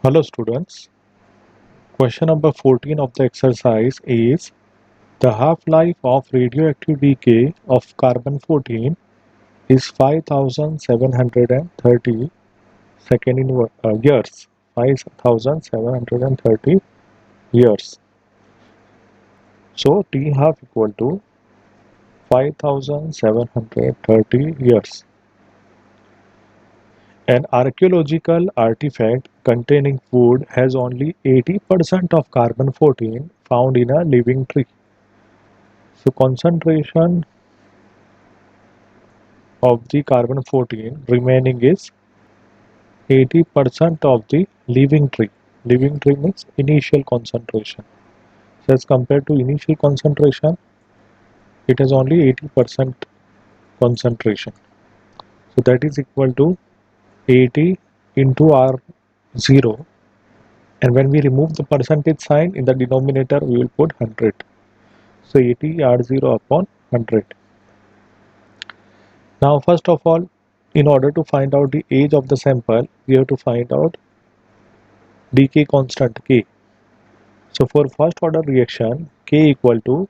Hello students. Question number 14 of the exercise is the half-life of radioactive decay of carbon-14 is 5730 years. 5730 years. So T half equal to 5730 years. An archaeological artifact containing wood has only 80% of carbon-14 found in a living tree. So concentration of the carbon-14 remaining is 80% of the living tree. Living tree means initial concentration. So as compared to initial concentration, it has only 80% concentration. So that is equal to 80 into R0, and when we remove the percentage sign in the denominator we will put 100. So 80 R0 upon 100. Now first of all, in order to find out the age of the sample, we have to find out decay constant K. So for first order reaction, K equal to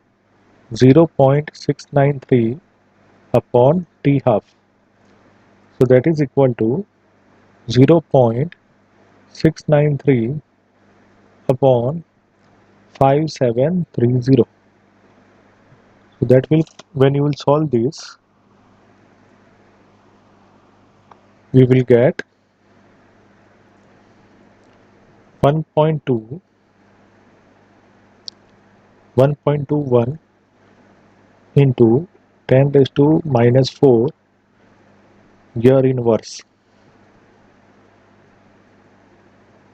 0.693 upon T half. So that is equal to 0.693 upon 5730. So that will, when you will solve this, we will get 1.2 1.21 into 10 raised to minus 4 year inverse.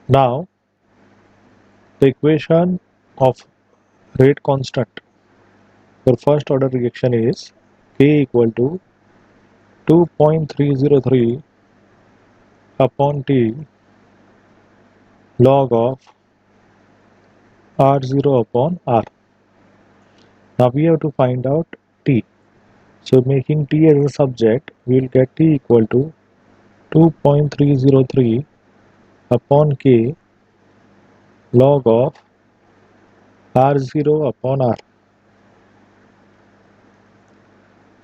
Now the equation of rate constant for first order reaction is K equal to 2.303 upon T log of R0 upon R. Now we have to find out T. So making T as a subject, we will get T equal to 2.303 upon K log of R0 upon R.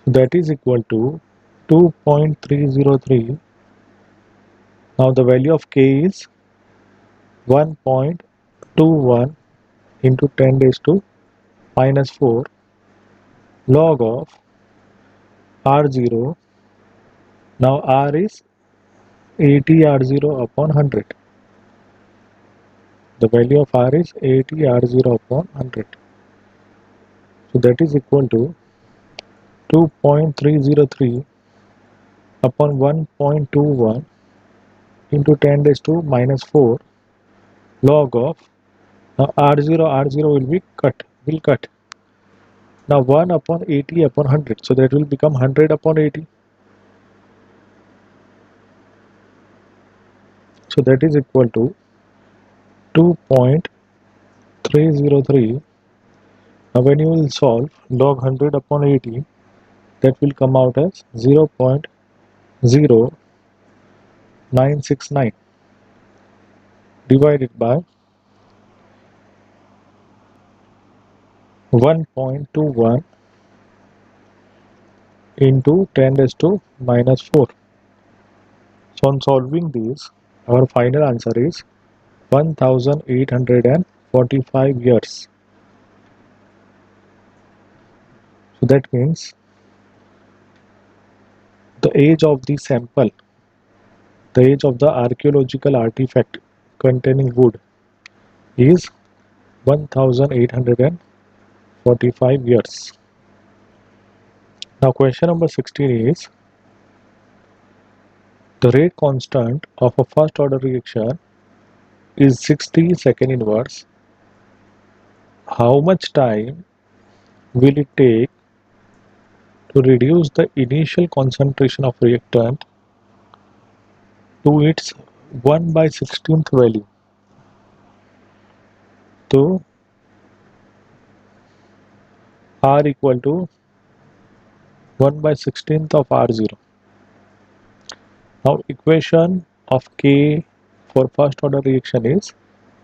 So that is equal to 2.303. Now the value of K is 1.21 into 10 raised to minus 4 log of R0. Now R is 80 R0 upon 100. The value of R is 80 R0 upon 100. So that is equal to 2.303 upon 1.21 into 10 raised to minus 4 log of, now R0 will cut. Now 1 upon 80 upon 100, so that will become 100 upon 80. So that is equal to 2.303. Now when you will solve log 100 upon 80, that will come out as 0.0969 divided by 1.21 into 10 raised to minus 4. So on solving this, our final answer is 1845 years. So that means the age of the sample, the age of the archaeological artifact containing wood is 1845 years. Now question number 16 is the rate constant of a first order reaction is 60 second inverse. How much time will it take to reduce the initial concentration of reactant to its 1 by 16th value? So R equal to 1 by 16th of R0. Now equation of K for first order reaction is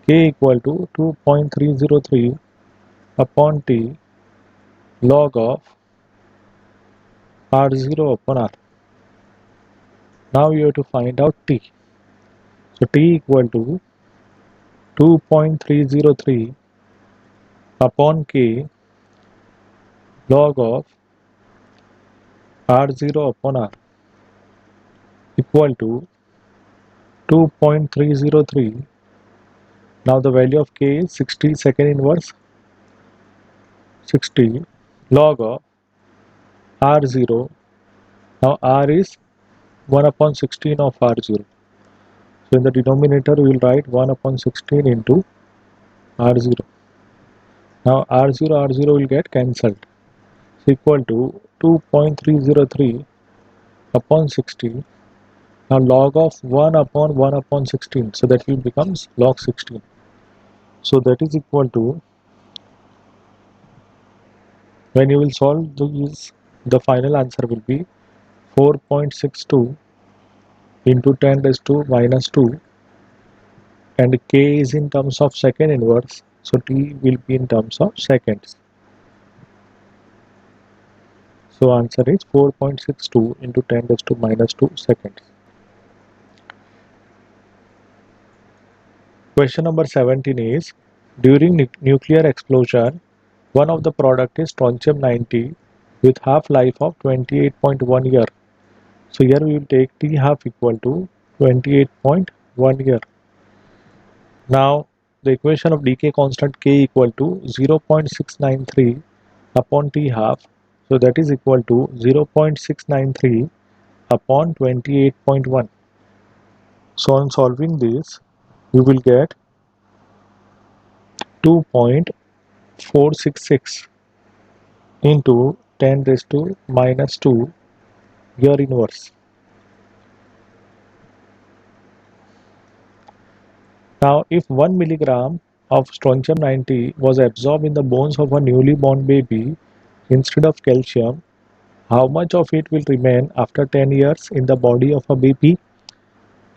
K equal to 2.303 upon T log of R0 upon R. Now you have to find out T. So T equal to 2.303 upon K log of R0 upon R equal to 2.303. Now the value of K is 60 second inverse 60 log of R0. Now R is 1 upon 16 of R0. So in the denominator we will write 1 upon 16 into R0. Now R0 will get cancelled. So equal to 2.303 upon 16. Now log of 1 upon 16. So that will becomes log 16. So that is equal to, when you will solve these, the final answer will be 4.62 into 10 raised to minus 2, and K is in terms of second inverse, so T will be in terms of seconds. So answer is 4.62 into 10 raised to minus 2 seconds. Question number 17 is, during nuclear explosion, one of the product is strontium-90 with half-life of 28.1 year. So here we will take T half equal to 28.1 year. Now the equation of decay constant K equal to 0.693 upon T half. So that is equal to 0.693 upon 28.1. So on solving this, we will get 2.466 into 10 raised to minus 2 year inverse. Now if 1 milligram of strontium-90 was absorbed in the bones of a newly born baby instead of calcium, how much of it will remain after 10 years in the body of a baby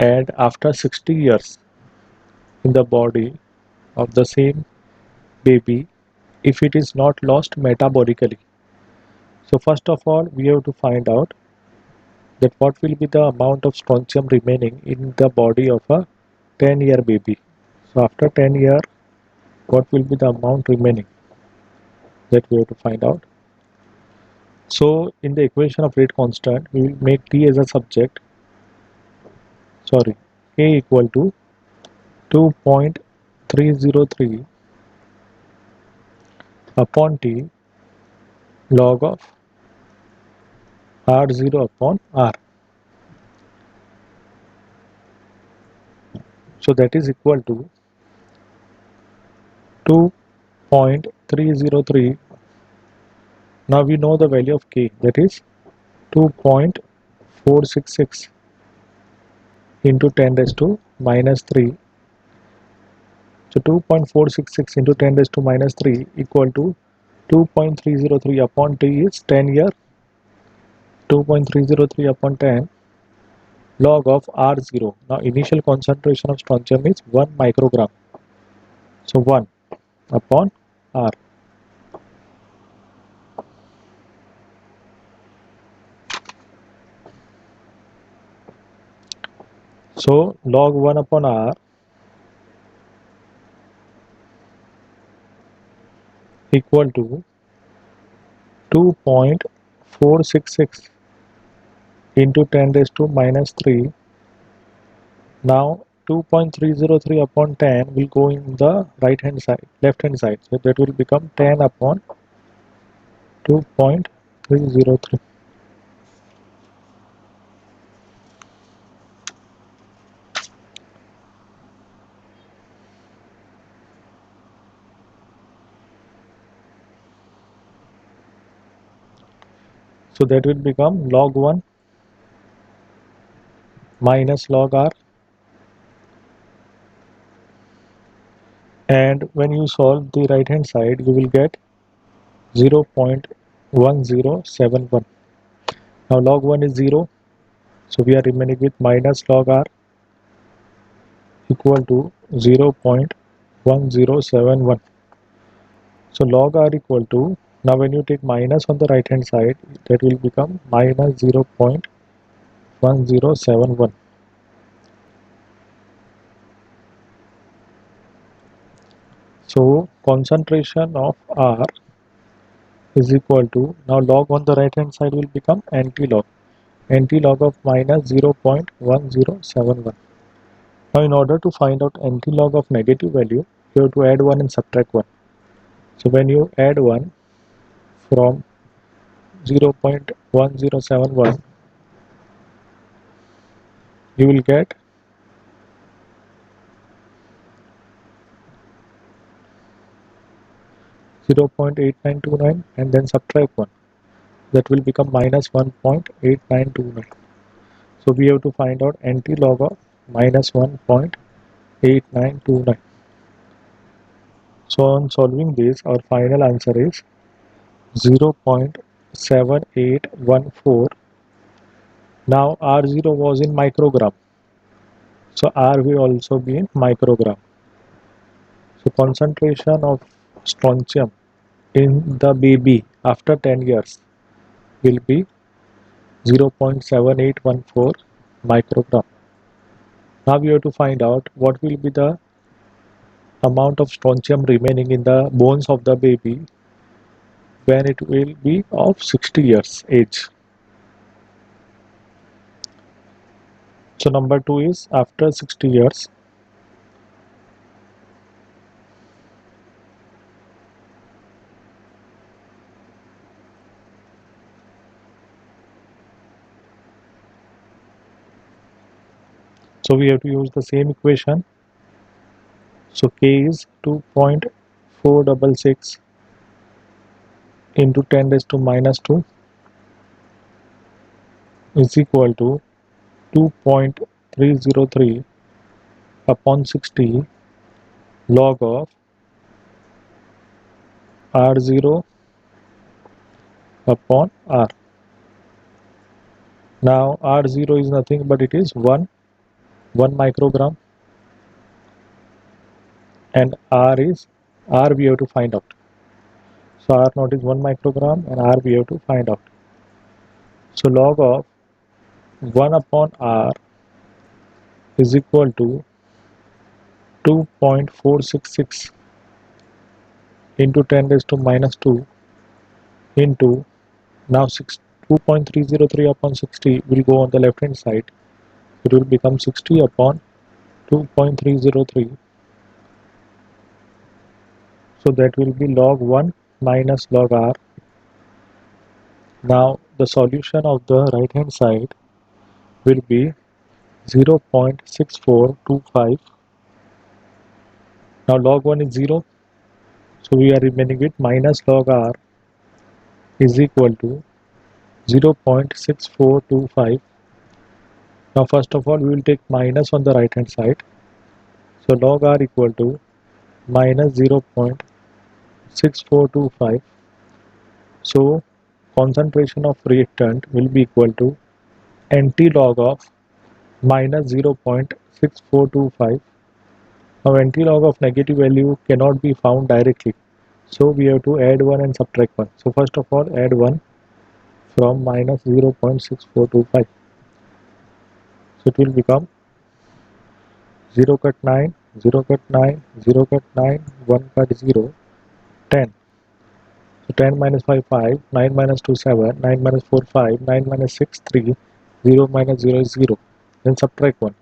and after 60 years in the body of the same baby if it is not lost metabolically? So first of all, we have to find out that what will be the amount of strontium remaining in the body of a 10-year baby. So after 10 years, what will be the amount remaining, that we have to find out. So in the equation of rate constant, we will make T as a subject, K equal to 2.303 upon T log of R0 upon R. So that is equal to 2.303. Now we know the value of K, that is 2.466 into 10 raised to minus 3. So 2.466 into 10 raised to minus 3 equal to 2.303 upon T is 10 year. 2.303 upon 10 log of R0. Now initial concentration of strontium is 1 microgram. So 1 upon R. So log 1 upon R equal to 2.466 into 10 raised to minus 3. Now 2.303 upon 10 will go in the left hand side. So that will become 10 upon 2.303. So that will become log 1 minus log R, and when you solve the right hand side you will get 0.1071. Now log 1 is 0, so we are remaining with minus log R equal to 0.1071. So log R equal to, now when you take minus on the right hand side, that will become minus 0.1071. So concentration of R is equal to, now log on the right hand side will become anti-log. Anti-log of minus 0.1071. Now in order to find out anti-log of negative value, you have to add 1 and subtract 1. So when you add 1 from 0.1071, you will get 0.8929 and then subtract 1. That will become minus 1.8929. So we have to find out anti-log of minus 1.8929. So on solving this, our final answer is 0.7814. Now R0 was in microgram, so R will also be in microgram. So concentration of strontium in the baby after 10 years will be 0.7814 microgram. Now we have to find out what will be the amount of strontium remaining in the bones of the baby when it will be of 60 years age. So number 2 is after 60 years. So we have to use the same equation. So K is 2.466 into 10 raised to minus 2 is equal to 2.303 upon 60 log of R0 upon R. Now R0 is nothing but it is 1 microgram, and R we have to find out. So R naught is 1 microgram and R we have to find out. So log of 1 upon R is equal to 2.466 into 10 raised to minus 2 into, now 2.303 upon 60 will go on the left hand side. It will become 60 upon 2.303. So that will be log 1 minus log R. Now the solution of the right hand side will be 0.6425. Now log 1 is 0. So we are remaining with minus log R is equal to 0.6425. Now first of all we will take minus on the right hand side. So log R equal to minus 0.6425. So concentration of reactant will be equal to anti-log of minus 0.6425. Now anti-log of negative value cannot be found directly. So we have to add 1 and subtract 1. So first of all add 1 from minus 0.6425. So it will become 0 cut 9, 0 cut 9, 0 cut 9, 1 cut 0, 10. So 10 minus 5, 5, 9 minus 2, 7, 9 minus 4, 5, 9 minus 6, 3, 0 minus 0 is 0. Then subtract 1.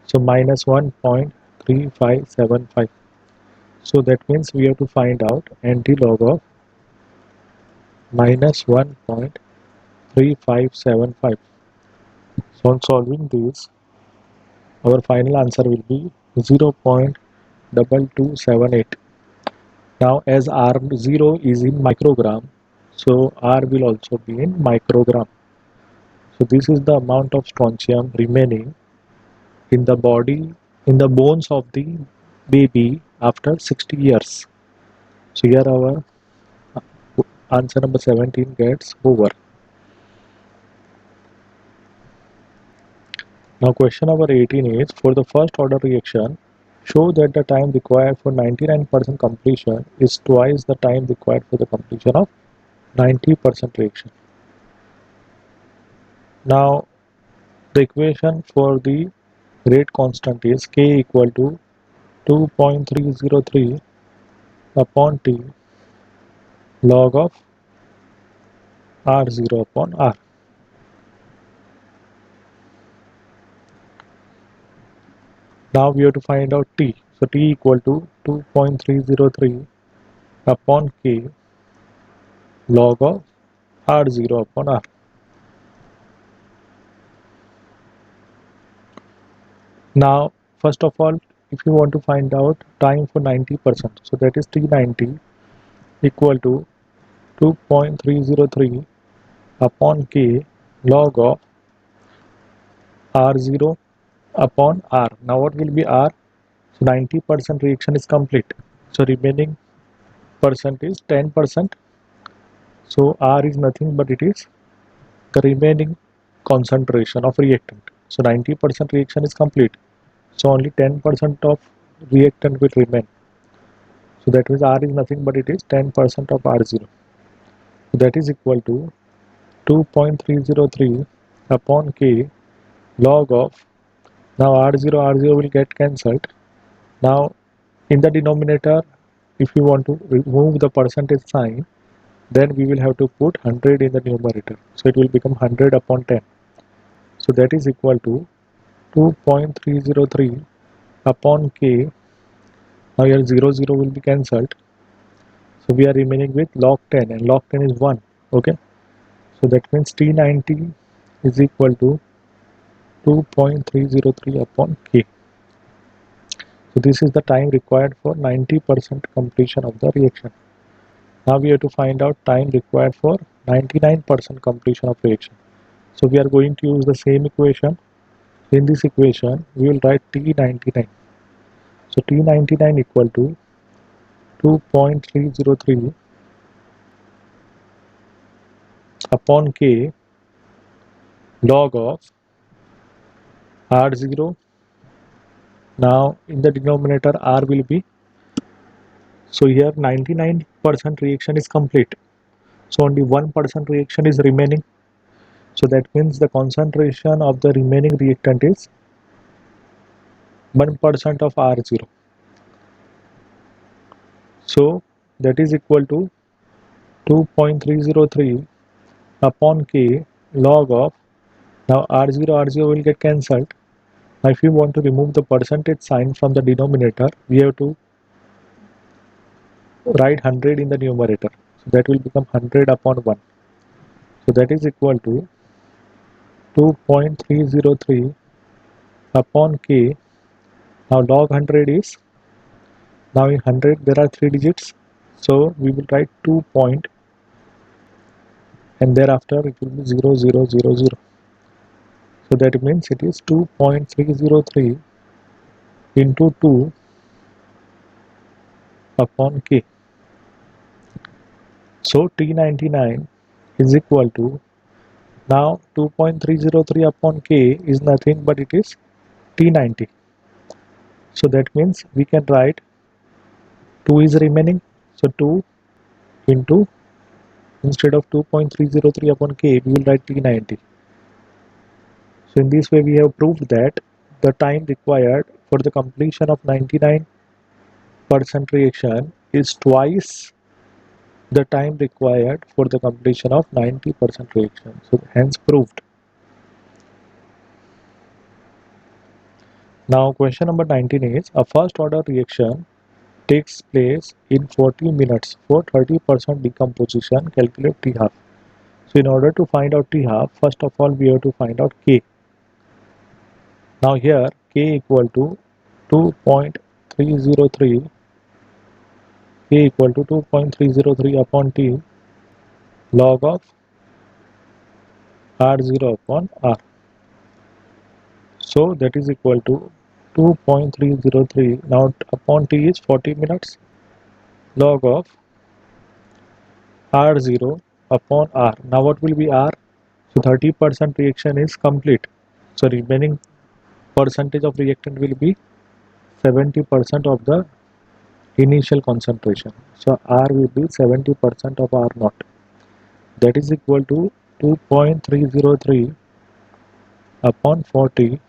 So minus 1.3575. So that means we have to find out anti-log of minus 1.3575. So on solving this, our final answer will be 0.2278. Now as R0 is in microgram, so R will also be in microgram. So this is the amount of strontium remaining in the body, in the bones of the baby after 60 years. So here our answer number 17 gets over. Now question number 18 is, for the first order reaction, show that the time required for 99% completion is twice the time required for the completion of 90% reaction. Now the equation for the rate constant is K equal to 2.303 upon T log of R0 upon R. Now we have to find out T. So T equal to 2.303 upon K log of R0 upon R. Now first of all, if you want to find out time for 90%, so that is T90 equal to 2.303 upon K log of R0 upon R. Now what will be R? So 90% reaction is complete. So remaining percent is 10%. So R is nothing but it is the remaining concentration of reactant. So 90% reaction is complete. So only 10% of reactant will remain. So that means R is nothing but it is 10% of R0. So that is equal to 2.303 upon K log of, now R0 will get cancelled. Now in the denominator, if you want to remove the percentage sign, then we will have to put 100 in the numerator. So it will become 100 upon 10. So that is equal to 2.303 upon K. Now here 0 will be cancelled. So we are remaining with log 10 and log 10 is 1. Okay. So that means T90 is equal to 2.303 upon K. So this is the time required for 90% completion of the reaction. Now we have to find out time required for 99% completion of reaction. So we are going to use the same equation. In this equation, we will write T99. So T99 equal to 2.303 upon K log of R0. Now in the denominator R will be, so here 99% reaction is complete. So only 1% reaction is remaining. So that means the concentration of the remaining reactant is 1% of R0. So that is equal to 2.303 upon K log of, now R0 will get cancelled. Now if you want to remove the percentage sign from the denominator, we have to write 100 in the numerator. So that will become 100 upon 1. So that is equal to 2.303 upon K. Now log 100 is, now in 100 there are 3 digits. So we will write 2 point and thereafter it will be 0000. So that means it is 2.303 into 2 upon K. So T99 is equal to, now 2.303 upon K is nothing but it is T90. So that means we can write 2 is remaining. So 2 into, instead of 2.303 upon K, we will write T90. So in this way we have proved that the time required for the completion of 99% reaction is twice the time required for the completion of 90% reaction. So hence proved. Now question number 19 is, a first order reaction takes place in 40 minutes for 30% decomposition. Calculate T half. So in order to find out T half, first of all we have to find out K. Now here K equal to 2.303, K equal to 2.303 upon T log of R0 upon R. So that is equal to 2.303. Now upon T is 40 minutes log of R0 upon R. Now what will be R? So 30% reaction is complete. So remaining percentage of reactant will be 70% of the initial concentration. So R will be 70% of R naught. That is equal to 2.303 upon 40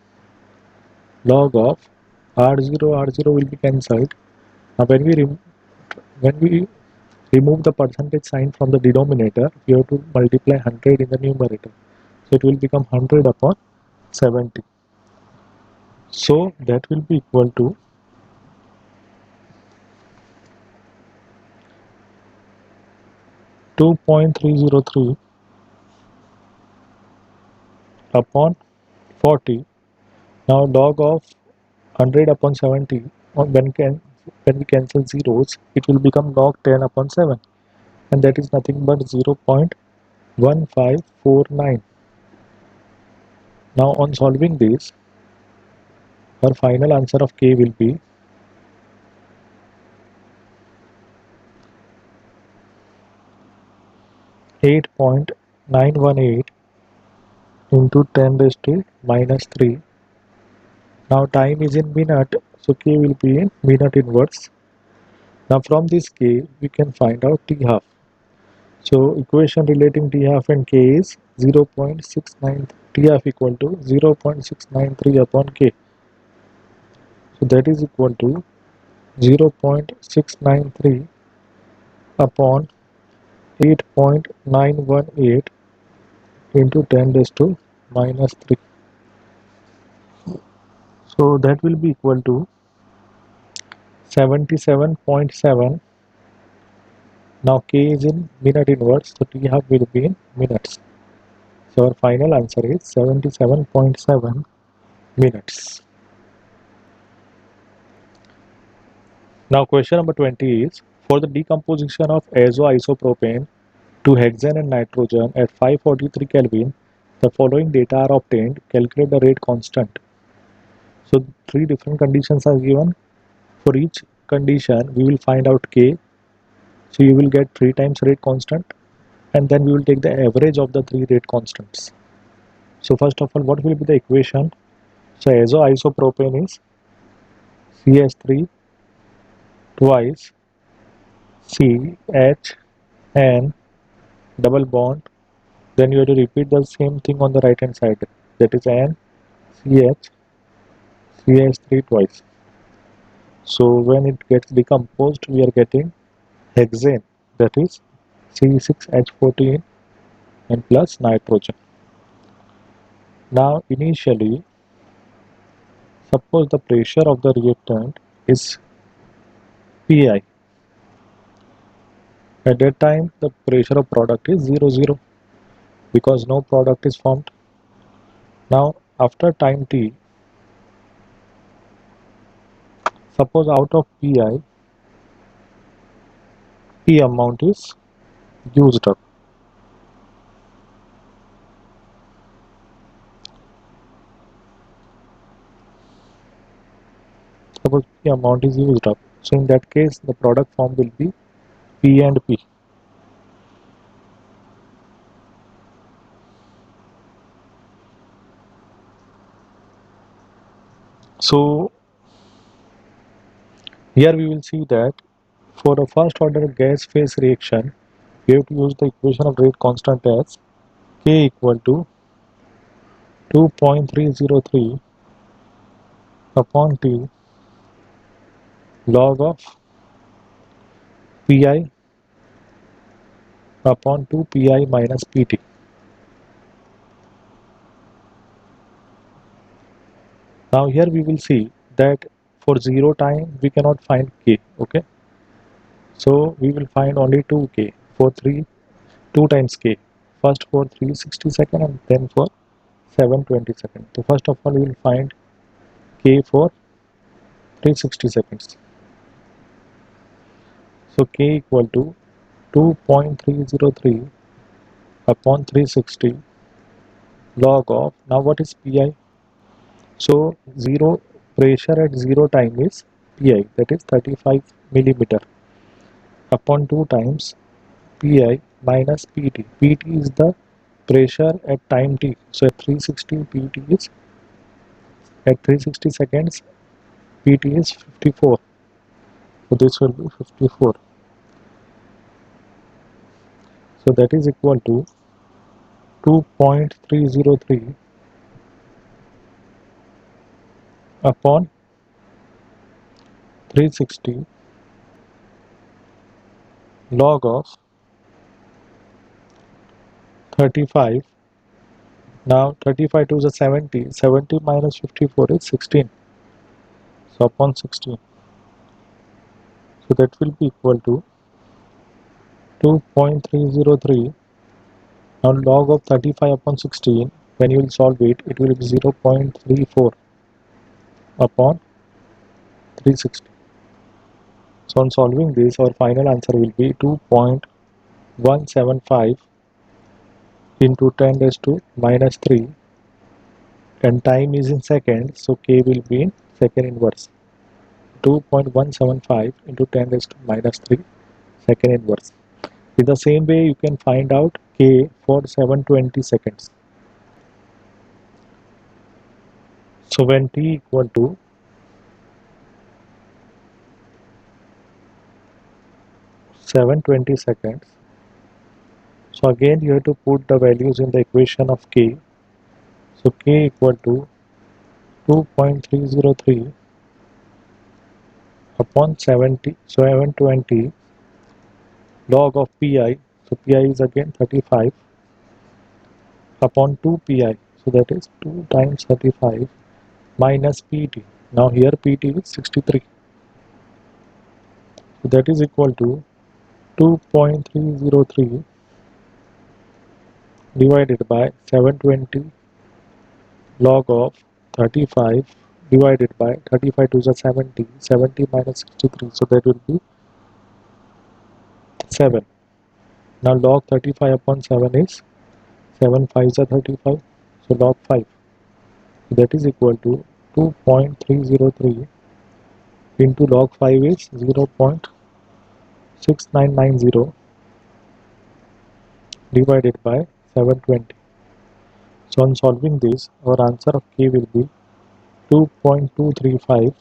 log of R0 will be cancelled. Now when we remove the percentage sign from the denominator, we have to multiply 100 in the numerator. So it will become 100 upon 70. So that will be equal to 2.303 upon 40. Now log of 100 upon 70, or when we cancel zeros, it will become log 10 upon 7, and that is nothing but 0.1549. Now on solving this, our final answer of k will be 8.918 into 10 raised to minus 3. Now time is in minute, so k will be in minute inverse. Now from this k, we can find out t half. So equation relating t half and k is 0.69, t half equal to 0.693 upon k. So that is equal to 0.693 upon 8.918 into 10 raised to minus 3. So that will be equal to 77.7. Now k is in minute inverse, so t half will be in minutes. So our final answer is 77.7 minutes. Now question number 20 is, for the decomposition of azoisopropane to hexane and nitrogen at 543 Kelvin, the following data are obtained. Calculate the rate constant. So three different conditions are given. For each condition, we will find out k. So you will get 3 times rate constant, and then we will take the average of the 3 rate constants. So first of all, what will be the equation? So azoisopropane is CH3 twice CHN double bond. Then you have to repeat the same thing on the right hand side. That is NCH CH3 twice. So when it gets decomposed, we are getting hexane, that is C6H14 and plus nitrogen. Now initially, suppose the pressure of the reactant is Pi. At that time, the pressure of product is 0 because no product is formed. Now after time t, suppose out of Pi, P amount is used up. Suppose P amount is used up. So in that case, the product form will be P and P. So here we will see that for a first order gas phase reaction, we have to use the equation of rate constant as K equal to 2.303 upon T log of Pi upon 2 Pi minus Pt. Now here we will see that for 0 time we cannot find K, okay? So we will find only 2K for 2 times K. First for 360 seconds and then for 720 seconds. So first of all we will find K for 360 seconds. So K equal to 2.303 upon 360 log of, now what is Pi? So pressure at 0 time is Pi, that is 35 millimeter upon 2 times Pi minus Pt. Pt is the pressure at time t. So at 360 Pt is at 360 seconds Pt is 54. So this will be 54. So that is equal to 2.303 upon 360 log of 35. Now 35 to the 70. 70 minus 54 is 16. So upon 16. So that will be equal to 2.303. Now log of 35 upon 16, when you will solve it, it will be 0.34 upon 360. So on solving this, our final answer will be 2.175 into 10 raised to minus 3, and time is in seconds, so k will be in second inverse. 2.175 into 10 raised to minus 3 second inverse. In the same way, you can find out k for 720 seconds. So when t equal to 720 seconds, so again you have to put the values in the equation of k. So k equal to 2.303 upon 720 log of pi. So pi is again 35 upon 2 pi. So that is 2 times 35 minus pt. Now here pt is 63. So that is equal to 2.303 divided by 720 log of 35 divided by 35 to the 70. 70 minus 63. So that will be 7. Now log 35 upon 7 is 7 5s are 35. So log 5. So that is equal to 2.303 into log 5 is 0.6990 divided by 720. So on solving this, our answer of k will be 2.235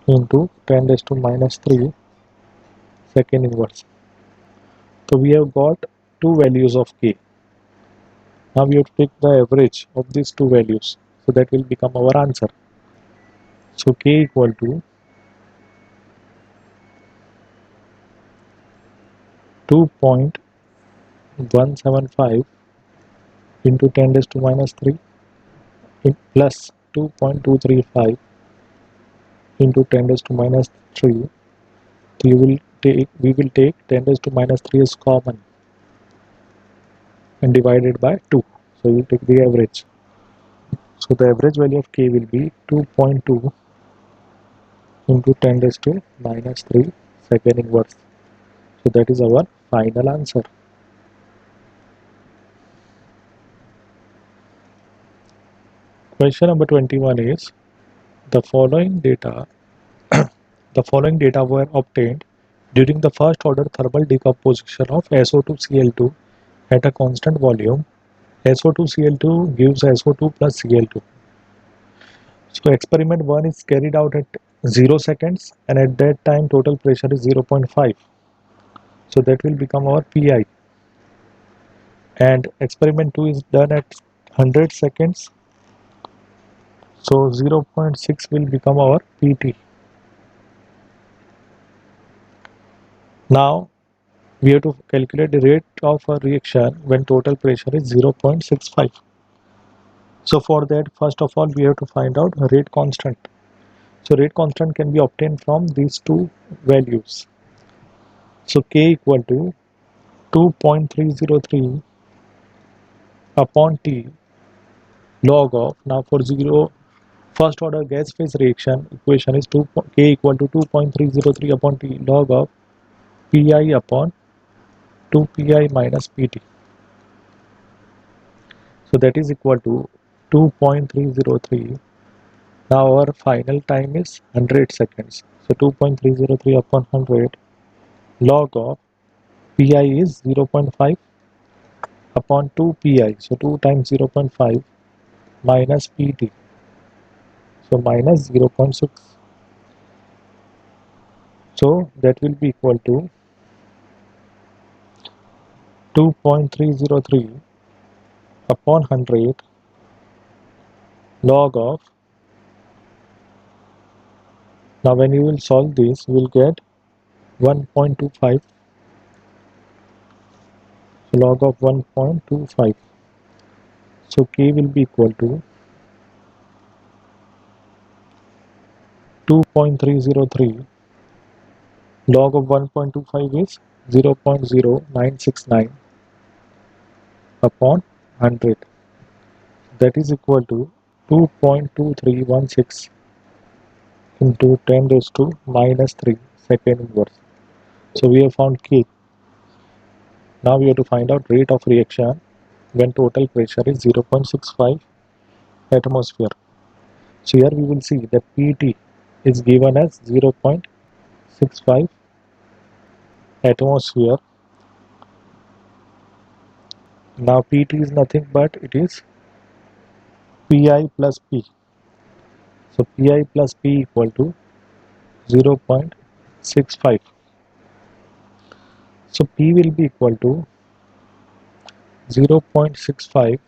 into 10 raised to minus 3 second inverse. So we have got two values of k. Now we have to take the average of these two values. So that will become our answer. So k equal to 2.175 into 10 raised to minus 3 plus 2.235 into 10 raised to minus 3. We will take 10 raised to minus 3 as common and divide it by 2. So we will take the average. So the average value of k will be 2.2 into 10 raised to minus 3 second inverse. So that is our final answer. Question number 21 is the following data were obtained during the first order thermal decomposition of SO2Cl2 at a constant volume. SO2Cl2 gives SO2 plus Cl2. So experiment 1 is carried out at 0 seconds, and at that time total pressure is 0.5. So that will become our Pi. And experiment 2 is done at 100 seconds. So 0.6 will become our Pt. Now we have to calculate the rate of a reaction when total pressure is 0.65. So for that, first of all, we have to find out rate constant. So rate constant can be obtained from these two values. So K equal to 2.303 upon T log of, now for first order gas phase reaction equation is K equal to 2.303 upon T log of Pi upon 2 Pi minus Pt. So that is equal to 2.303. Now our final time is 100 seconds. So 2.303 upon 100 log of Pi is 0.5 upon 2 Pi. So 2 times 0.5 minus Pt. So minus 0.6. So that will be equal to 2.303 upon 100 log of. Now when you will solve this, you will get 1.25 log of 1.25. So k will be equal to 2.303 log of 1.25 is 0.0969 upon 100. That is equal to 2.2316 into 10 raised to minus 3 second inverse. So we have found k. Now we have to find out rate of reaction when total pressure is 0.65 atmosphere. So here we will see that Pt is given as 0.65 atmosphere. Now Pt is nothing but it is Pi plus P. So Pi plus P equal to 0.65. So P will be equal to 0.65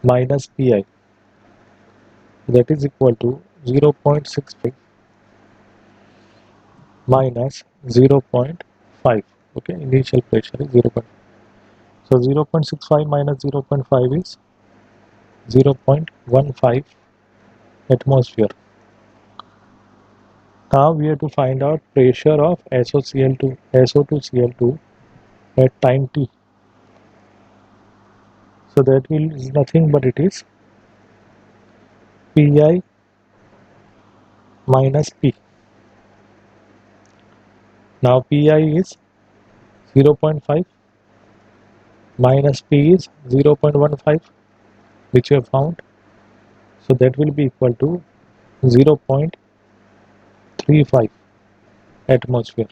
minus Pi. That is equal to 0.65 minus 0.5. Okay, initial pressure is 0. So 0.65 minus 0.5 is 0.15 atmosphere. Now we have to find out pressure of SO2Cl2 at time t. So that will is nothing but it is Pi minus P. Now Pi is 0.5 minus P is 0.15, which we have found. So that will be equal to 0.35 atmosphere.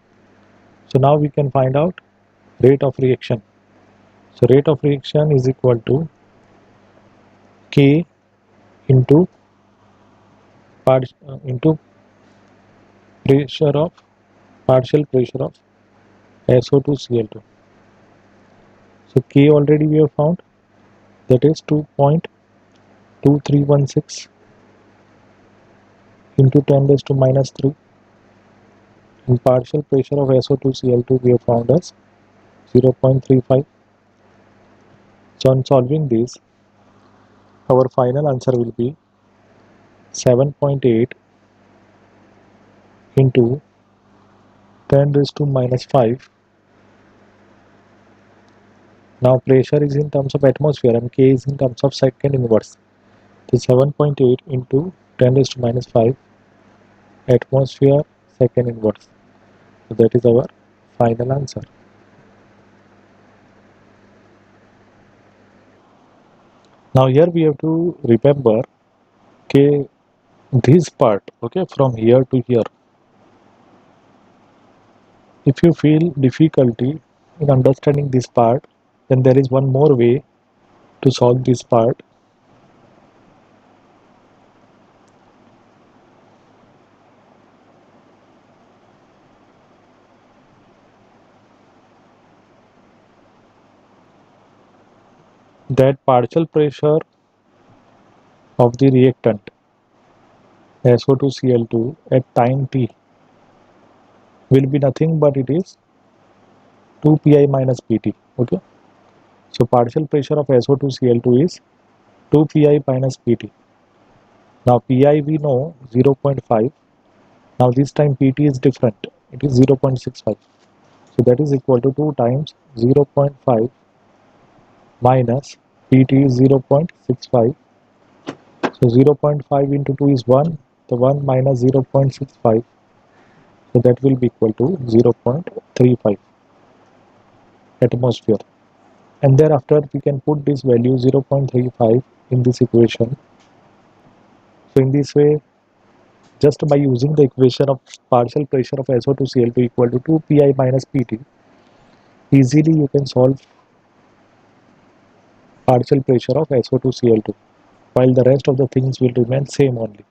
So now we can find out rate of reaction. So rate of reaction is equal to K into into pressure of partial pressure of SO2Cl2. So K already we have found, that is 2.2316 into 10 raised to minus 3, and partial pressure of SO2Cl2 we have found as 0.35. So on solving this, our final answer will be 7.8 into 10 raised to minus 5. Now pressure is in terms of atmosphere and K is in terms of second inverse. So 7.8 into 10 raised to minus 5 atmosphere second inverse. So that is our final answer. Now here we have to remember, okay, this part, okay, from here to here. If you feel difficulty in understanding this part, then there is one more way to solve this part. That partial pressure of the reactant SO2Cl2 at time t will be nothing but it is 2 pi minus pt. Okay, so partial pressure of SO2Cl2 is 2 pi minus pt. Now pi we know 0.5. Now this time pt is different, it is 0.65. So that is equal to 2 times 0.5 minus pt is 0.65. So 0.5 into 2 is 1. The 1 minus 0.65. So that will be equal to 0.35 atmosphere. And thereafter we can put this value 0.35 in this equation. So in this way, just by using the equation of partial pressure of SO2Cl2 equal to 2 pi minus pt, easily you can solve partial pressure of SO2Cl2, while the rest of the things will remain same only.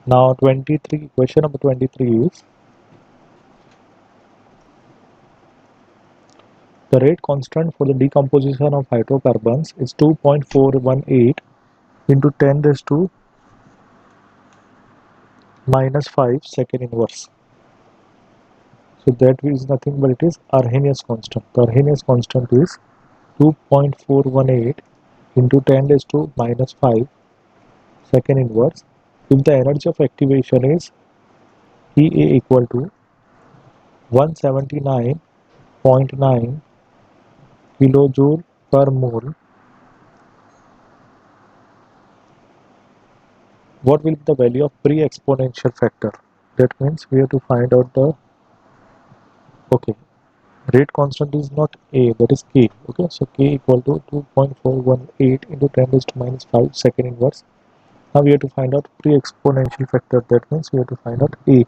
Now 23, question number 23 is the rate constant for the decomposition of hydrocarbons is 2.418 into 10 raised to minus 5 second inverse. So that is nothing but it is Arrhenius constant. The Arrhenius constant is 2.418 into 10 raised to minus 5 second inverse. If the energy of activation is EA equal to 179.9 kilojoule per mole, what will be the value of pre-exponential factor? That means we have to find out the, okay, rate constant is not A, that is K. Okay, so K equal to 2.418 into 10 raised to minus 5 second inverse. Now we have to find out pre-exponential factor. That means we have to find out A.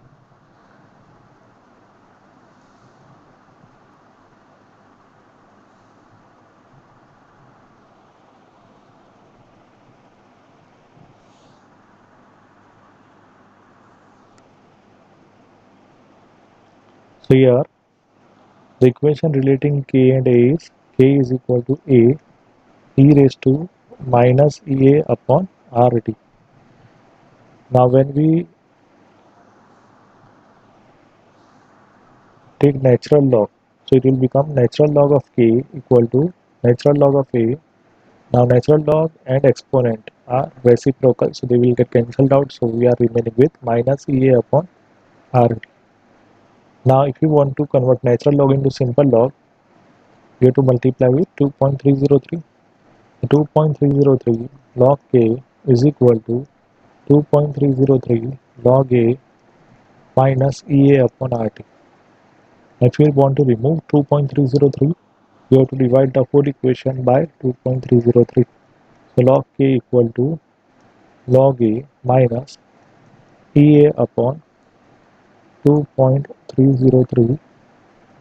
So here the equation relating K and A is K is equal to A e raised to minus EA upon RT. Now when we take natural log, so it will become natural log of K equal to natural log of A. Now natural log and exponent are reciprocal, so they will get cancelled out, so we are remaining with minus EA upon RT. Now if you want to convert natural log into simple log, you have to multiply with 2.303. 2.303 log K is equal to 2.303 log A minus EA upon RT. If you want to remove 2.303, you have to divide the whole equation by 2.303. So log K equal to log A minus EA upon 2.303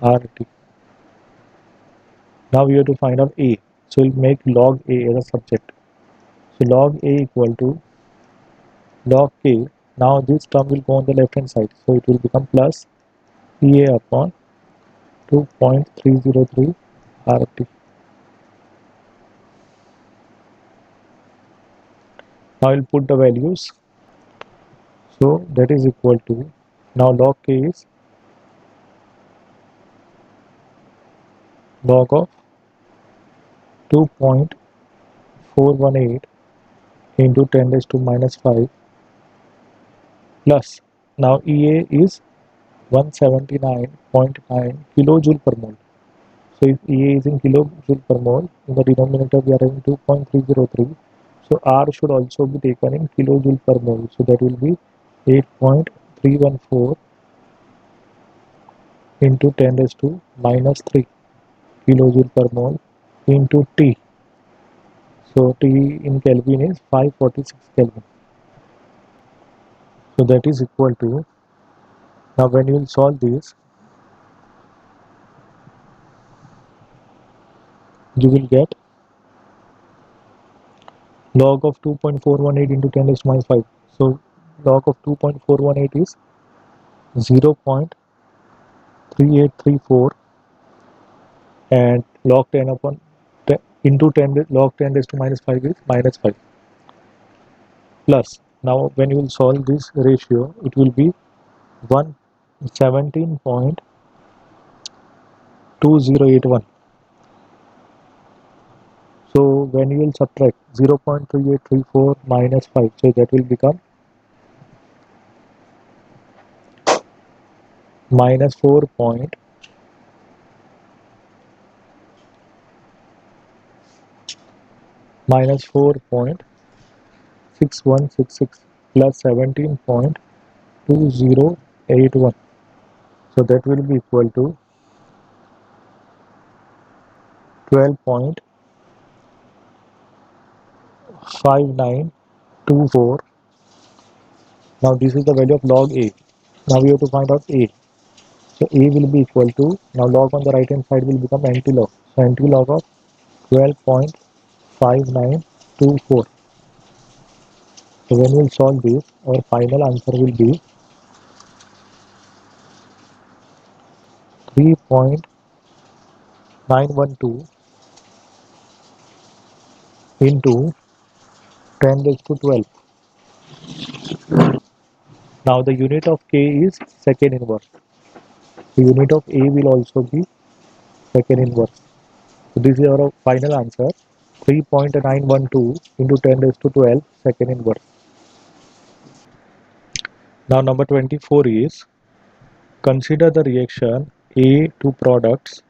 RT. Now we have to find out A. So we'll make log A as a subject. So log A equal to log K. Now this term will go on the left hand side. So it will become plus EA upon 2.303 RT. Now I'll put the values. So that is equal to, now log K is log of 2.418 into 10 raised to minus 5 plus, now EA is 179.9 kilojoule per mole. So if EA is in kilojoule per mole, in the denominator we are having 2.303. So R should also be taken in kilojoule per mole. So that will be 8.314 into 10 raised to minus 3 kilojoule per mole into T. So T in Kelvin is 546 Kelvin. So that is equal to, now when you will solve this, you will get log of 2.418 into 10 raised to minus 5. So log of 2.418 is 0.3834 and log 10 upon 10 into 10 log 10 raised to minus 5 is minus 5 plus, now when you will solve this ratio, it will be 117.2081. So when you will subtract 0.3834 minus 5, so that will become minus 4 point minus 4.6166 plus 17.2081. So that will be equal to 12.5924. Now this is the value of log A. Now we have to find out A. So A will be equal to, now log on the right hand side will become anti-log. So anti-log of 12.5924. So when we'll solve this, our final answer will be 3.912 into 10 raised to 12. Now the unit of k is second inverse. The unit of a will also be second inverse. So this is our final answer, 3.912 into 10 raised to 12 second inverse. Now number 24 is, consider the reaction A to products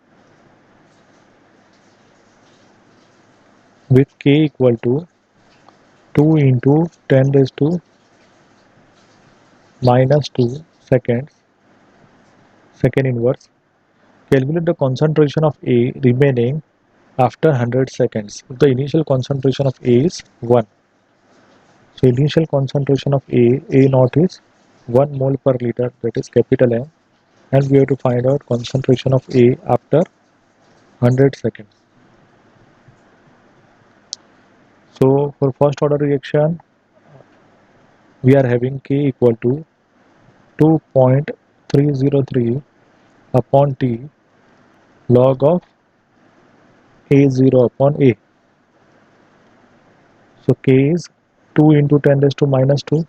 with k equal to 2 into 10 raised to minus 2 seconds, second inverse. Calculate the concentration of A remaining after 100 seconds. The initial concentration of A is 1. So initial concentration of A naught is 1 mole per liter, that is capital M, and we have to find out concentration of A after 100 seconds. So for first order reaction, we are having K equal to 2.303 upon T log of A0 upon A. So K is 2 into 10 raised to minus 2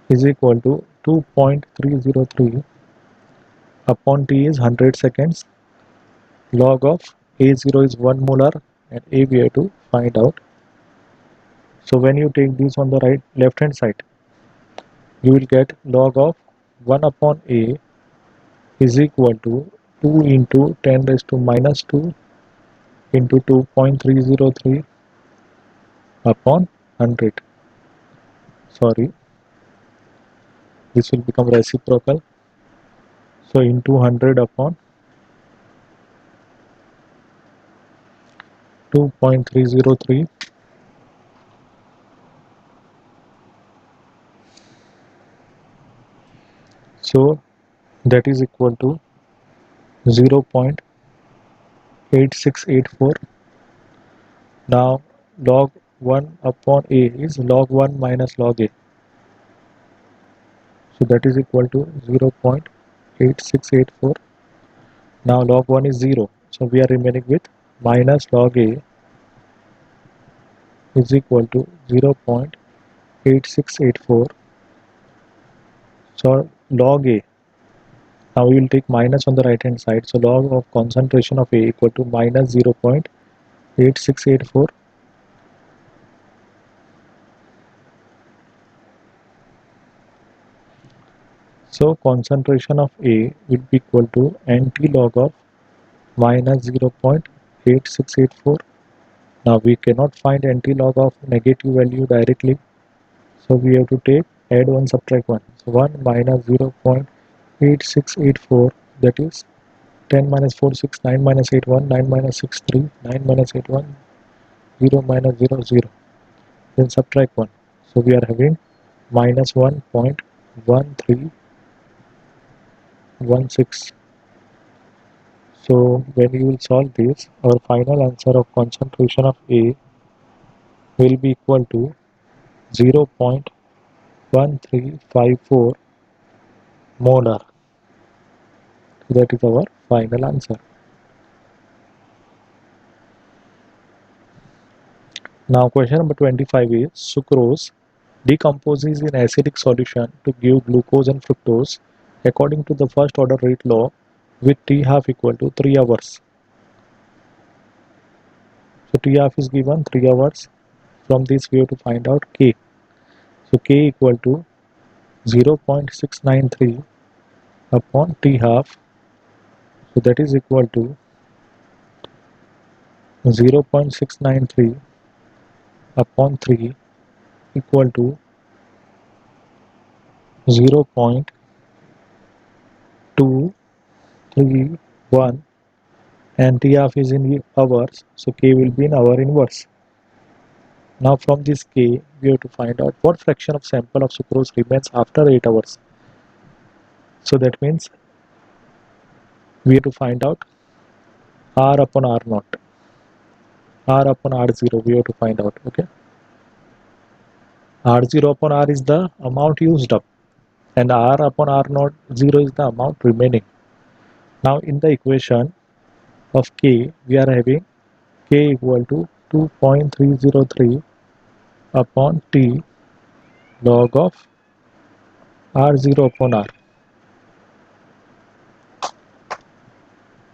is equal to 2.303 upon T is 100 seconds, log of A0 is 1 molar and A we have to find out. So when you take this on the left hand side, you will get log of 1 upon A is equal to 2 into 10 raised to minus 2 into 2.303 upon 100. Sorry, this will become reciprocal. So into 100 upon 2.303. So that is equal to 0.8684. Now log 1 upon A is log 1 minus log A. So that is equal to 0.8684. Now log 1 is 0. So we are remaining with minus log A is equal to 0.8684. So log A. Now we will take minus on the right hand side. So log of concentration of A equal to minus 0.8684. So concentration of A will be equal to NT log of minus 0.8684. Now we cannot find NT log of negative value directly. So we have to take add 1 subtract 1. So 1 minus 0.8684, that is 10 minus 4 6, 9 minus 8 1, 9 minus 6 3, 9 minus 8 1, 0 minus 0 0. Then subtract 1. So we are having minus 1.1316. So when you will solve this, our final answer of concentration of A will be equal to 0.1354 molar. That is our final answer. Now question number 25 is, sucrose decomposes in acidic solution to give glucose and fructose according to the first order rate law with T half equal to 3 hours. So T half is given 3 hours. From this we have to find out K. So K equal to 0.693 upon T half. So that is equal to 0.693 upon 3 equal to 0.231, and T half is in hours, so K will be in hour inverse. Now from this K, we have to find out what fraction of sample of sucrose remains after 8 hours. So that means we have to find out R upon R naught. R upon R0 we have to find out, okay. R0 upon R is the amount used up, and R upon R naught 0 is the amount remaining. Now in the equation of K, we are having K equal to 2.303 upon T log of R0 upon R.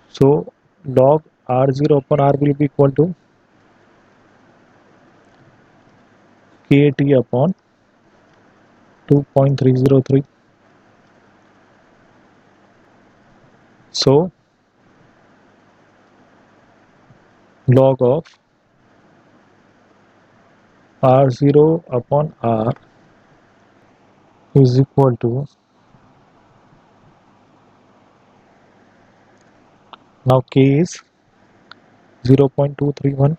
So log R0 upon R will be equal to KT upon 2.303. So log of R0 upon R is equal to, now K is 0.231,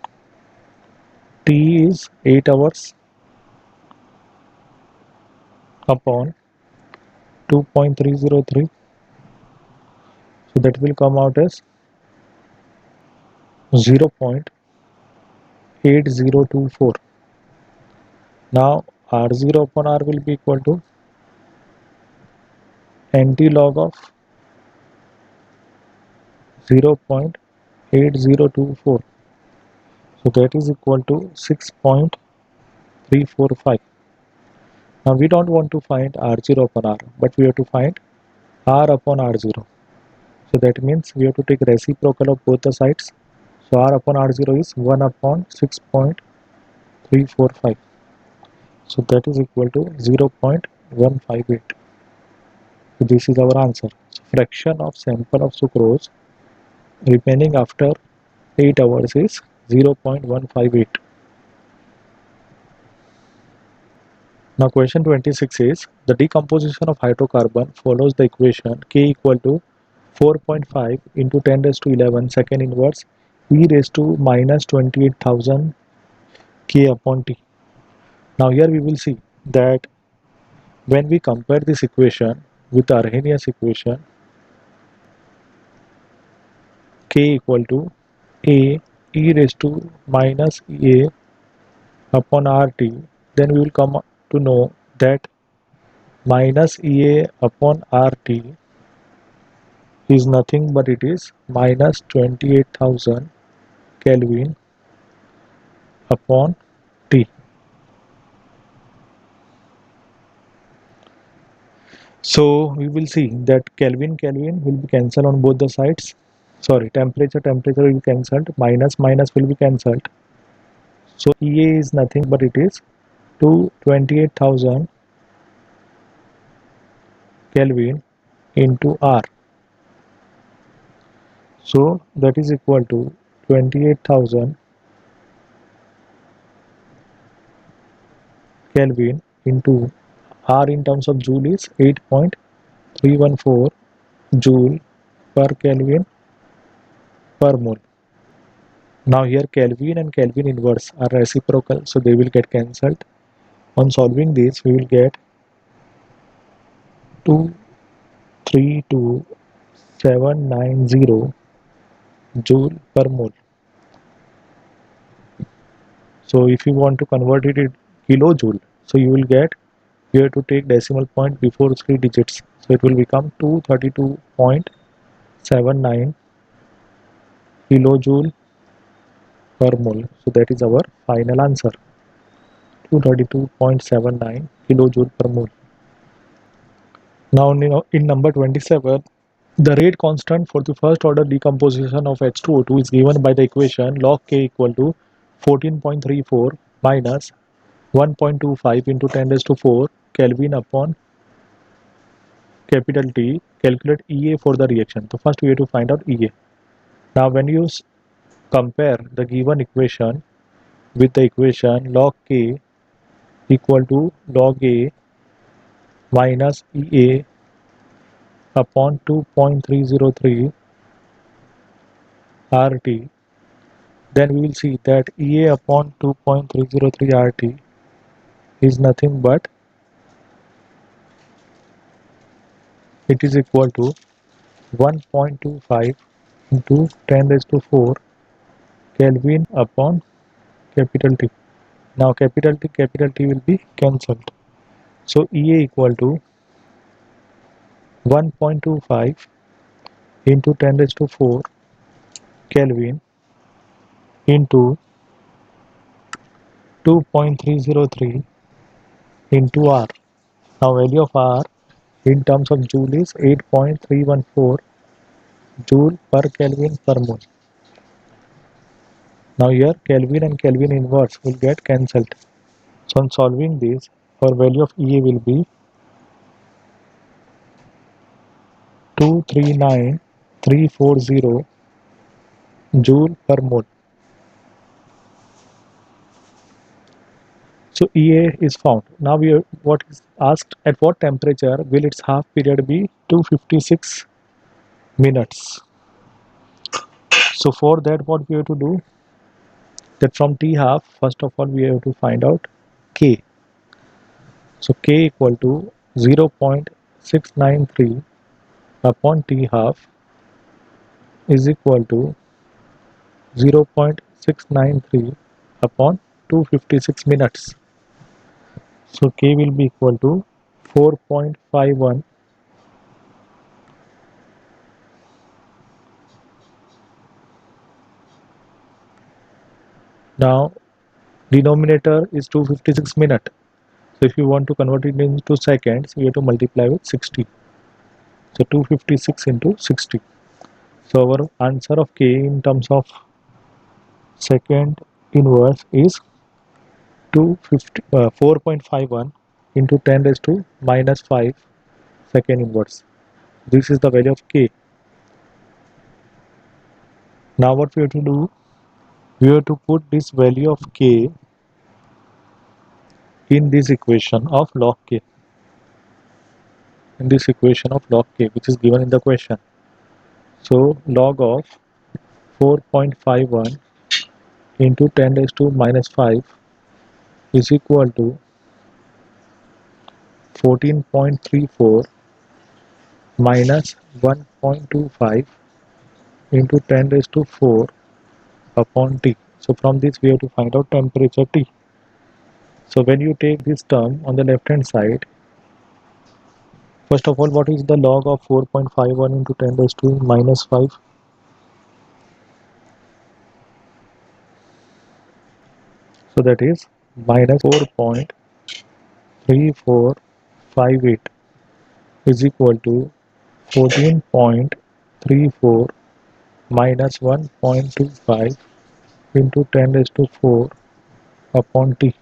T is 8 hours upon 2.303. So that will come out as 0.8024. Now R0 upon R will be equal to NT log of 0.8024. So that is equal to 6.345. Now we don't want to find R0 upon R, but we have to find R upon R0. So that means we have to take reciprocal of both the sides. So R upon R0 is 1 upon 6.345. So that is equal to 0.158. So this is our answer. So fraction of sample of sucrose remaining after 8 hours is 0.158. Now question 26 is the decomposition of hydrocarbon follows the equation K equal to 4.5 into 10 raised to 11 second inverse e raised to minus 28,000 K upon T. Now here we will see that when we compare this equation with the Arrhenius equation, K equal to A e raised to minus A upon RT, then we will come to know that minus EA upon RT is nothing but it is minus 28,000 Kelvin upon T. So we will see that Kelvin will be cancelled on both the sides. Sorry, temperature will be cancelled, minus will be cancelled. So EA is nothing but it is 228,000 Kelvin into R. So that is equal to 28,000 Kelvin into R in terms of joule is 8.314 joule per Kelvin per mole. Now here Kelvin and Kelvin inverse are reciprocal, so they will get cancelled. On solving this, we will get 232,790 joule per mole. So if you want to convert it in kilojoule, so you will get, you have to take decimal point before 3 digits. So it will become 232.79 kilojoule per mole. So that is our final answer, 232.79 kilojoule per mole. Now in number 27, the rate constant for the first order decomposition of H2O2 is given by the equation log K equal to 14.34 minus 1.25 into 10 raised to 4 Kelvin upon capital T. Calculate EA for the reaction. So first we have to find out EA. Now when you compare the given equation with the equation log K equal to log A minus EA upon 2.303 RT, then we will see that EA upon 2.303 RT is nothing but it is equal to 1.25 into 10 raised to 4 Kelvin upon capital T. Now capital T will be cancelled. So EA equal to 1.25 into 10 raised to 4 Kelvin into 2.303 into R. Now value of R in terms of joule is 8.314 joule per Kelvin per mole. Now here Kelvin and Kelvin inverse will get cancelled. So on solving this, our value of EA will be 239340 joule per mole. So EA is found. Now what is asked, at what temperature will its half period be 256 minutes. So for that what we have to do, that from T half, first of all we have to find out K. So K equal to 0.693 upon T half is equal to 0.693 upon 256 minutes. So K will be equal to 4.51 . Now denominator is 256 minutes. So if you want to convert it into seconds, we have to multiply with 60. So 256 into 60. So our answer of K in terms of second inverse is 4.51 into 10 raised to minus 5 second inverse. This is the value of K. Now what we have to do, we have to put this value of K in this equation of log K. In this equation of log K, which is given in the question. So log of 4.51 into 10 raised to minus 5 is equal to 14.34 minus 1.25 into 10 raised to 4 upon T. So from this we have to find out temperature T. So when you take this term on the left hand side, first of all, what is the log of 4.51 into 10 raised to minus 5? So that is minus 4.3458 is equal to 14.34 minus 1.25 into 10 raised to 4 upon T.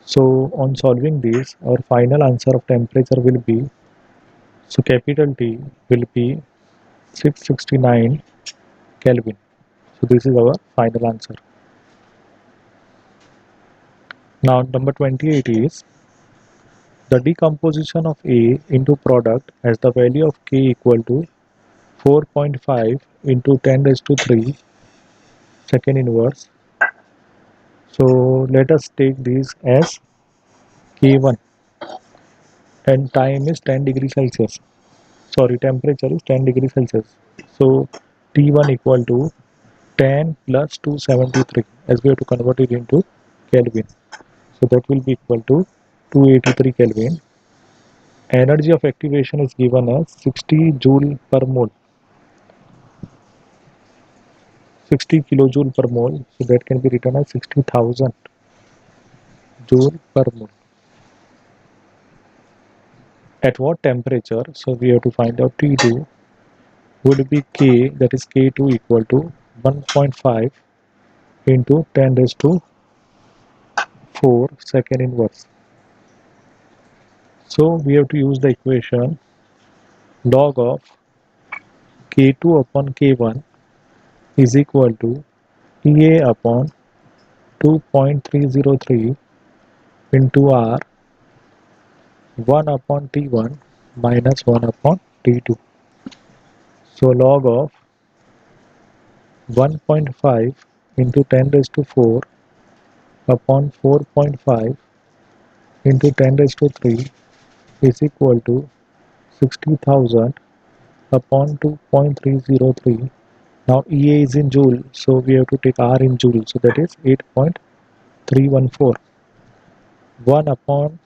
So on solving this, our final answer of temperature will be, so capital T will be 669 Kelvin. So this is our final answer. Now number 28 is, the decomposition of A into product has the value of K equal to 4.5 into 10 raised to 3 second inverse. So let us take this as K1 and time is 10 degrees Celsius. Sorry, temperature is 10 degrees Celsius. So T1 equal to 10 plus 273, as we have to convert it into Kelvin. So that will be equal to 283 Kelvin. Energy of activation is given as 60 joule per mole. 60 kilojoule per mole. So that can be written as 60,000 joule per mole. At what temperature? So we have to find out T2 would be K, that is K2 equal to 1.5 into 10 raised to 4 second inverse. So we have to use the equation log of K2 upon K1 is equal to EA upon 2.303 into R 1 upon T1 minus 1 upon T2. So log of 1.5 into 10 raised to 4 upon 4.5 into 10 raised to 3 is equal to 60,000 upon 2.303. Now EA is in joule, so we have to take R in joule, so that is 8.3. 314. 1 upon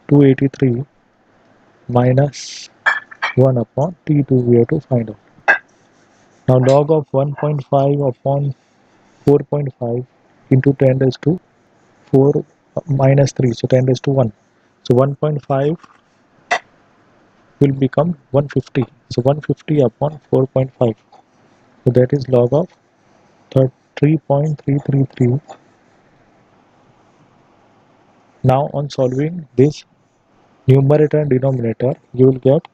283 minus 1 upon T2 we have to find out. Now log of 1.5 upon 4.5 into 10 raised to 4 minus 3, so 10 raised to 1. So 1.5 will become 150. So 150 upon 4.5. So that is log of 3.333. Now on solving this numerator and denominator, you will get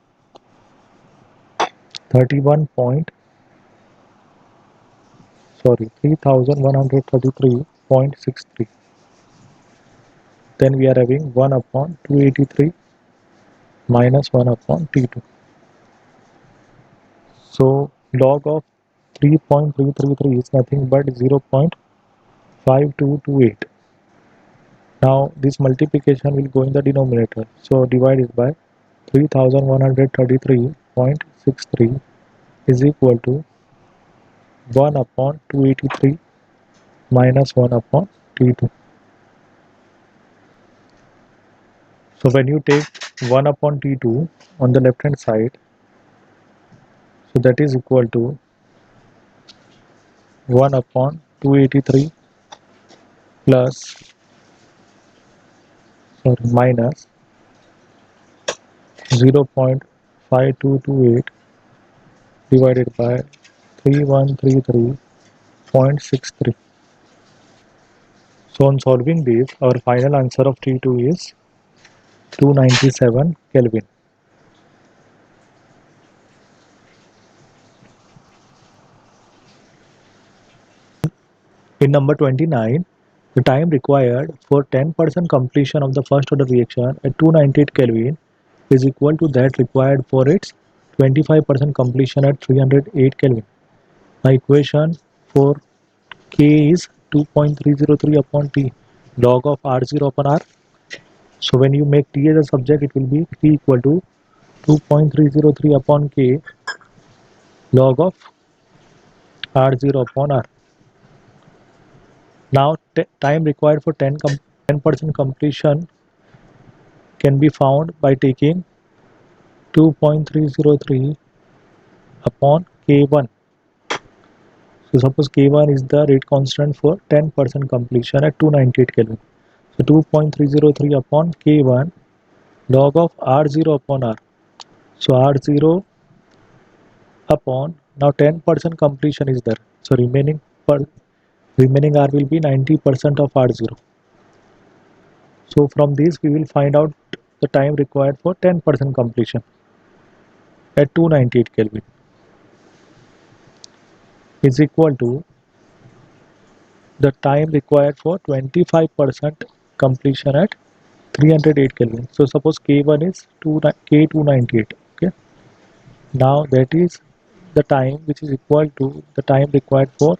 3133.63. Then we are having 1 upon 283 minus 1 upon T2. So log of 3.333 is nothing but 0.5228. Now this multiplication will go in the denominator. So divide it by 3133.63 is equal to 1 upon 283 minus 1 upon T2. So when you take 1 upon T2 on the left hand side, so that is equal to 1 upon 283 plus minus 0.5228 divided by 3133.63. So on solving this, our final answer of T2 is 297 Kelvin. In number 29, the time required for 10% completion of the first order reaction at 298 Kelvin is equal to that required for its 25% completion at 308 Kelvin. My equation for K is 2.303 upon T log of R0 upon R. So when you make T as a subject, it will be T equal to 2.303 upon K log of R0 upon R. Now time required for 10% completion can be found by taking 2.303 upon K1. So suppose K1 is the rate constant for 10% completion at 298 Kelvin. So 2.303 upon K1 log of R0 upon R. So R0 upon, now 10% completion is there. So remaining R will be 90% of R0. So from this we will find out the time required for 10% completion at 298 Kelvin is equal to the time required for 25% completion at 308 Kelvin. So suppose K1 is K298. Okay. Now that is the time which is equal to the time required for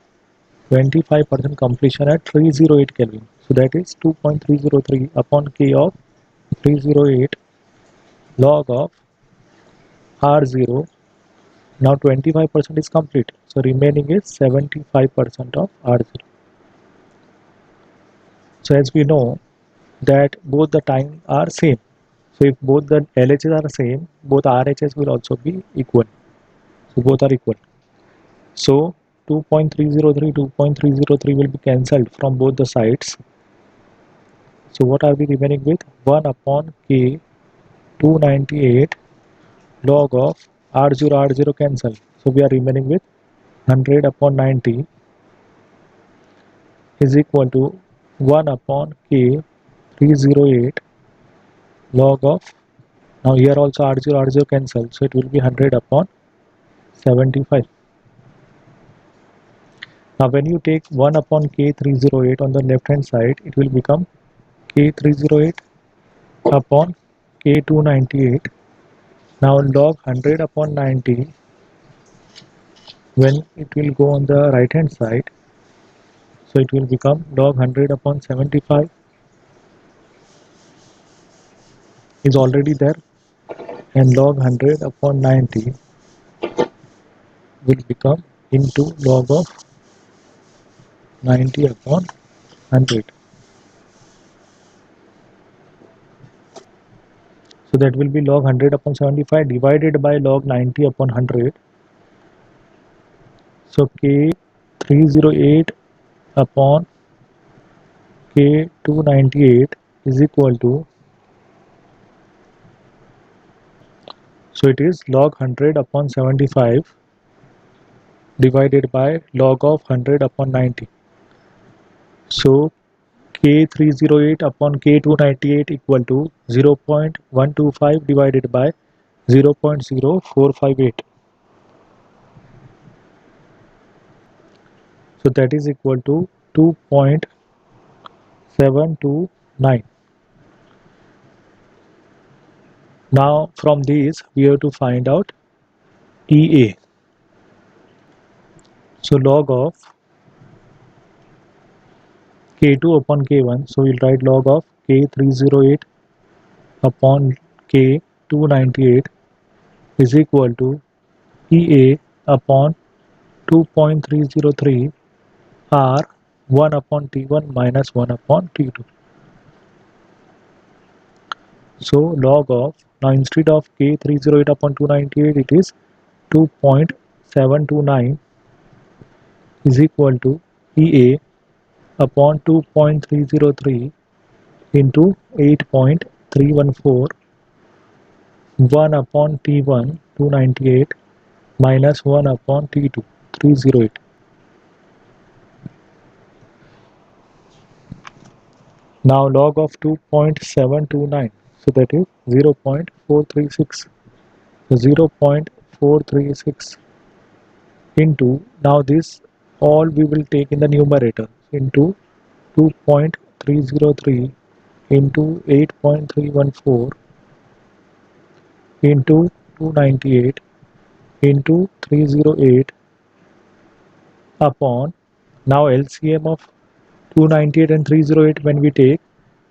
25% completion at 308 Kelvin. So that is 2.303 upon K of 308 log of R0. Now 25% is complete. So remaining is 75% of R0. So as we know that both the time are same. So if both the LHS are same, both RHS will also be equal. So both are equal. So 2.303 will be cancelled from both the sides. So what are we remaining with? 1 upon K 298 log of R0 cancel. So we are remaining with 100 upon 90 is equal to 1 upon K 308 log of, now here also R0 cancel, so it will be 100 upon 75. Now when you take 1 upon K308 on the left hand side, it will become K308 upon K298. Now log 100 upon 90, when it will go on the right hand side, so it will become log 100 upon 75 is already there, and log 100 upon 90 will become into log of 90 upon 100. So that will be log 100 upon 75 divided by log 90 upon 100. So K308 upon K298 is equal to, so it is log 100 upon 75 divided by log of 100 upon 90. So K308 upon K298 equal to 0.125 divided by 0.0458. So that is equal to 2.729. Now from these we have to find out EA. So log of K2 upon K1. So we'll write log of K308 upon K298 is equal to EA upon 2.303 R 1 upon T1 minus 1 upon T2. So log of, now instead of K308 upon 298 it is 2.729 is equal to EA upon 2.303 into 8.314 1 upon T1 298 minus 1 upon T2 308. Now log of 2.729, so that is 0.436. So 0.436 into, now this all we will take in the numerator, into 2.303 into 8.314 into 298 into 308 upon, now LCM of 298 and 308 when we take,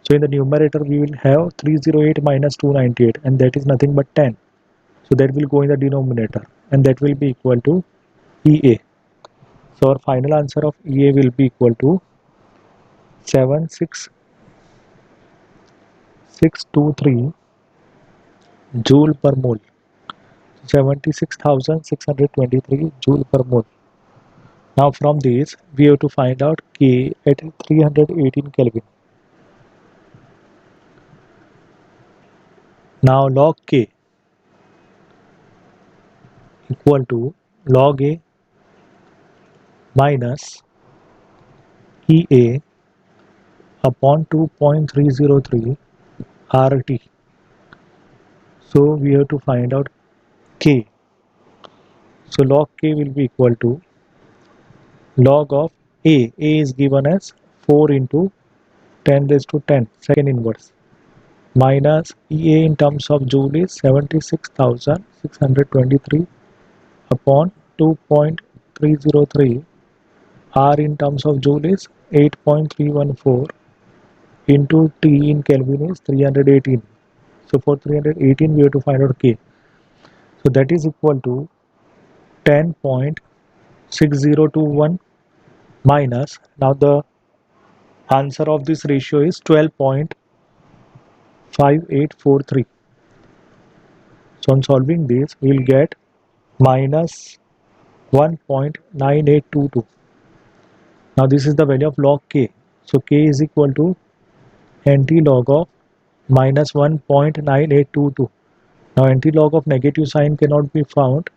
so in the numerator we will have 308 minus 298 and that is nothing but 10. So that will go in the denominator and that will be equal to EA. So our final answer of EA will be equal to 76623 joule per mole. 76,623 joule per mole. Now from this we have to find out K at 318 Kelvin. Now log K equal to log A minus EA upon 2.303 RT. So we have to find out K. So log K will be equal to log of A. A is given as 4 into 10 raised to 10 second inverse minus EA in terms of joule is 76,623 upon 2.303. R in terms of joule is 8.314 into T in Kelvin is 318. So for 318 we have to find out K. So that is equal to 10.6021 minus, now the answer of this ratio is 12.5843. So on solving this we will get minus 1.9822. Now this is the value of log K. So K is equal to anti-log of minus 1.9822. Now anti-log of negative sign cannot be found.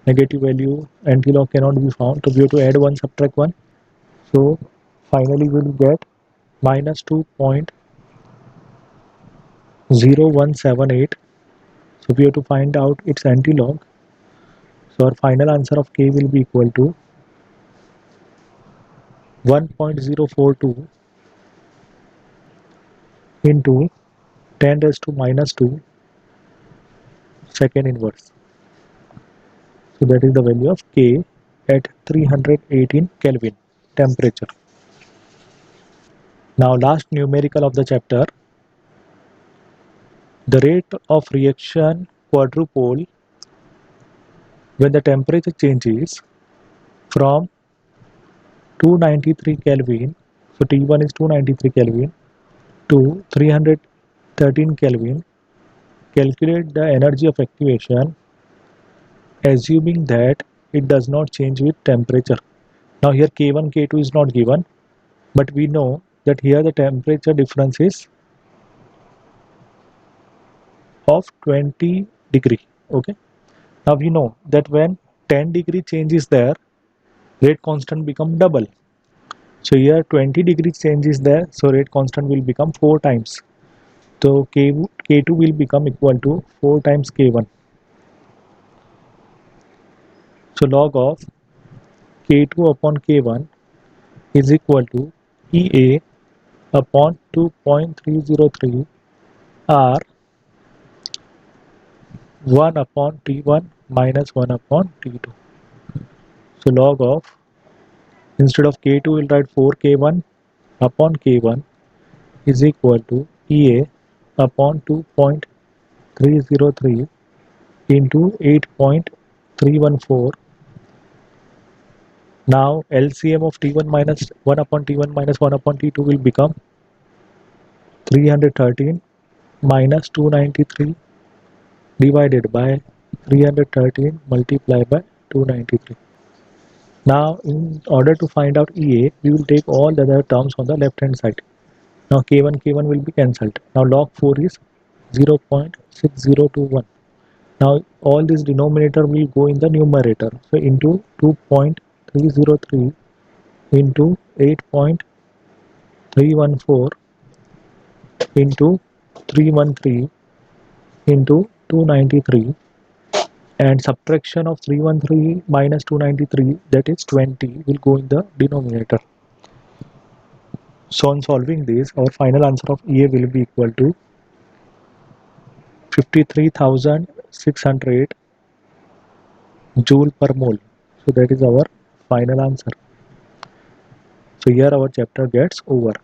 Negative value anti-log cannot be found. So we have to add 1, subtract 1. So finally we will get minus 2.0178. So we have to find out its anti-log. So our final answer of K will be equal to 1.042 into 10 raised to minus 2 second inverse. So that is the value of K at 318 Kelvin temperature. Now last numerical of the chapter. The rate of reaction quadruple when the temperature changes from 293 Kelvin, so T1 is 293 Kelvin, to 313 Kelvin Calculate the energy of activation assuming that it does not change with temperature. Now here K1, K2 is not given, but we know that here the temperature difference is of 20 degree. Okay. Now we know that when 10 degree change is there, rate constant become double. So here 20 degree change is there, so rate constant will become 4 times. So K2 will become equal to 4 times K1. So log of K2 upon K1 is equal to EA upon 2.303 R 1 upon T1 minus 1 upon T2. So log of, instead of K2 we'll write 4K1 upon K1 is equal to EA upon 2.303 into 8.314. Now LCM of T1 minus 1 upon T1 minus 1 upon T2 will become 313 minus 293 divided by 313 multiplied by 293. Now in order to find out EA, we will take all the other terms on the left hand side. Now K1 K1 will be cancelled. Now log 4 is 0.6021. Now all this denominator will go in the numerator. So into 2.303 into 8.314 into 313 into 293, and subtraction of 313 minus 293, that is 20, will go in the denominator. So on solving this, our final answer of EA will be equal to 53,608 joule per mole. So that is our final answer. So here our chapter gets over.